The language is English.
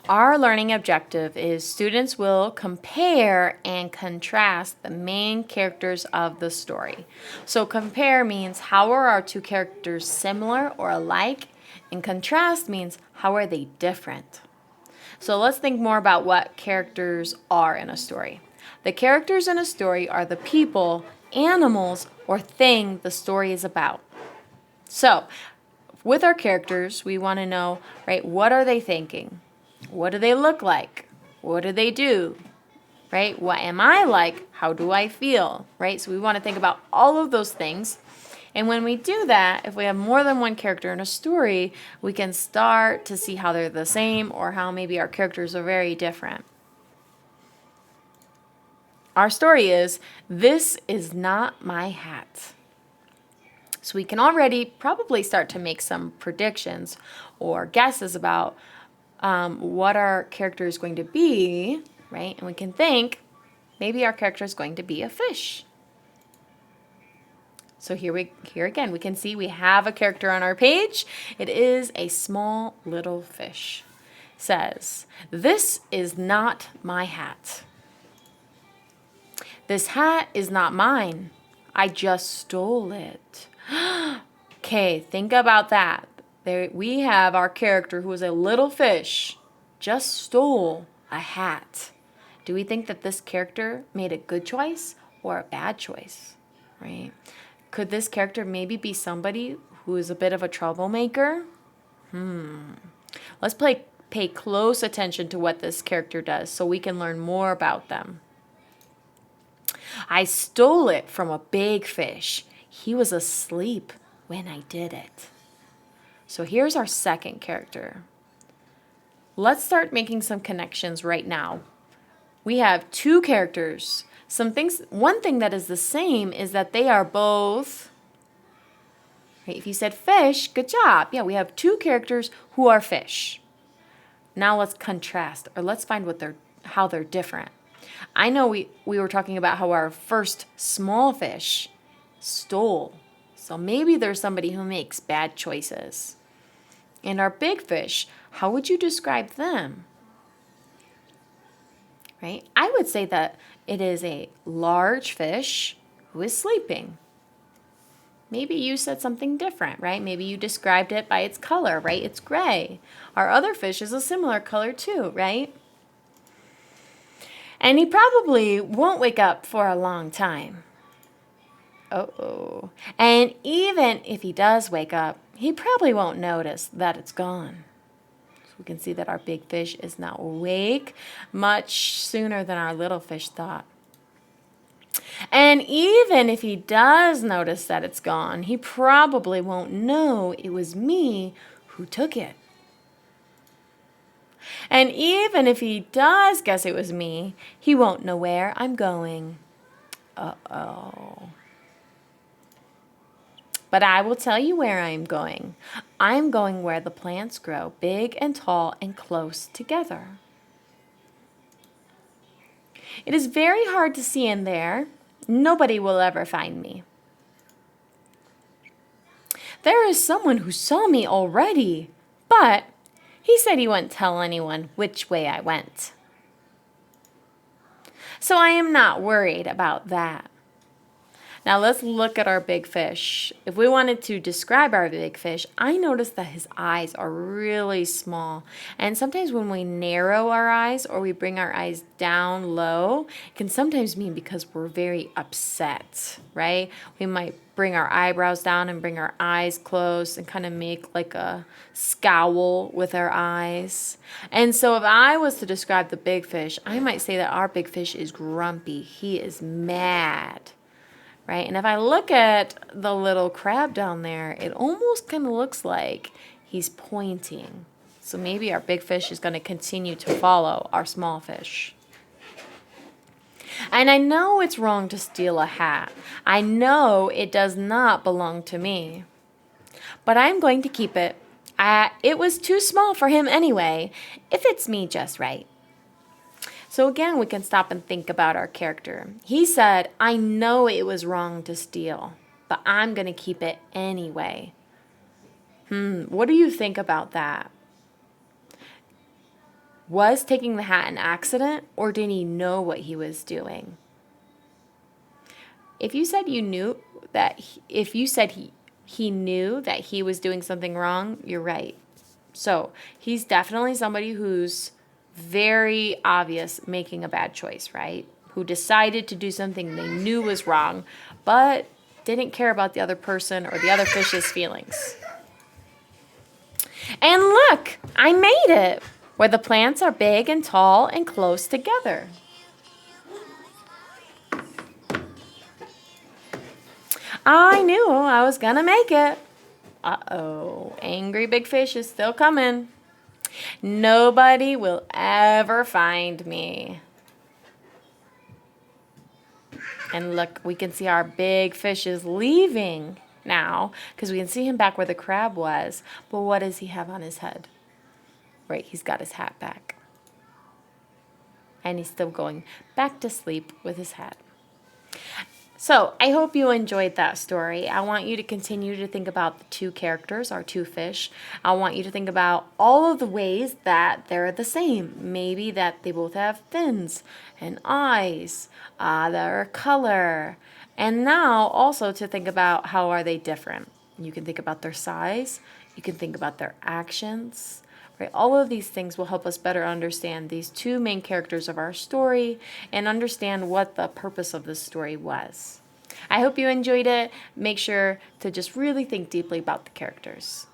Our learning objective is students will compare and contrast the main characters of the story. So compare means how are our two characters similar or alike, and contrast means how are they different. So let's think more about what characters are in a story. The characters in a story are the people, animals, or thing the story is about. So, with our characters, we want to know, right, what are they thinking? What do they look like? What do they do? Right? What am I like? How do I feel? Right? So we want to think about all of those things. And when we do that, if we have more than one character in a story, we can start to see how they're the same or how maybe our characters are very different. Our story is, "This is not my hat." So we can already probably start to make some predictions or guesses about what our character is going to be, right? And we can think maybe our character is going to be a fish. So here again, we can see we have a character on our page. It is a small little fish. Says, "This is not my hat. This hat is not mine. I just stole it." Okay, think about that. There we have our character who is a little fish, just stole a hat. Do we think that this character made a good choice or a bad choice? Right? Could this character maybe be somebody who is a bit of a troublemaker? Let's pay close attention to what this character does so we can learn more about them. "I stole it from a big fish. He was asleep when I did it." So here's our second character. Let's start making some connections right now. We have two characters. One thing that is the same is that they are both, right? If you said fish, good job. Yeah, we have two characters who are fish. Now let's contrast, or let's find how they're different. I know we were talking about how our first small fish stole. So maybe there's somebody who makes bad choices. And our big fish, how would you describe them? Right? I would say that it is a large fish who is sleeping. Maybe you said something different, right? Maybe you described it by its color, right? It's gray. Our other fish is a similar color too, right? And he probably won't wake up for a long time. Uh-oh. And even if he does wake up, he probably won't notice that it's gone. So we can see that our big fish is now awake much sooner than our little fish thought. And even if he does notice that it's gone, he probably won't know it was me who took it. And even if he does guess it was me, he won't know where I'm going. Uh-oh. But I will tell you where I'm going. I'm going where the plants grow big and tall and close together. It is very hard to see in there. Nobody will ever find me. There is someone who saw me already, but he said he wouldn't tell anyone which way I went. So I am not worried about that. Now let's look at our big fish. If we wanted to describe our big fish, I noticed that his eyes are really small. And sometimes when we narrow our eyes or we bring our eyes down low, it can sometimes mean because we're very upset, right? We might bring our eyebrows down and bring our eyes close and kind of make like a scowl with our eyes. And so if I was to describe the big fish, I might say that our big fish is grumpy. He is mad. Right? And if I look at the little crab down there, it almost kind of looks like he's pointing. So maybe our big fish is going to continue to follow our small fish. And I know it's wrong to steal a hat. I know it does not belong to me. But I'm going to keep it. It was too small for him anyway. It fits me just right. So again, we can stop and think about our character. He said, I know it was wrong to steal, but I'm going to keep it anyway. What do you think about that? Was taking the hat an accident, or did he know what he was doing? If you said you knew that, if you said he knew that he was doing something wrong, you're right. So he's definitely somebody who's very obvious making a bad choice, right? Who decided to do something they knew was wrong, but didn't care about the other person or the other fish's feelings. And look, I made it, where the plants are big and tall and close together. I knew I was gonna make it. Uh-oh, angry big fish is still coming. Nobody will ever find me. And look, we can see our big fish is leaving now because we can see him back where the crab was. But what does he have on his head? Right, he's got his hat back. And he's still going back to sleep with his hat. So I hope you enjoyed that story. I want you to continue to think about the two characters, our two fish. I want you to think about all of the ways that they're the same. Maybe that they both have fins and eyes, their color. And now also to think about how are they different. You can think about their size. You can think about their actions. Right? All of these things will help us better understand these two main characters of our story and understand what the purpose of this story was. I hope you enjoyed it. Make sure to just really think deeply about the characters.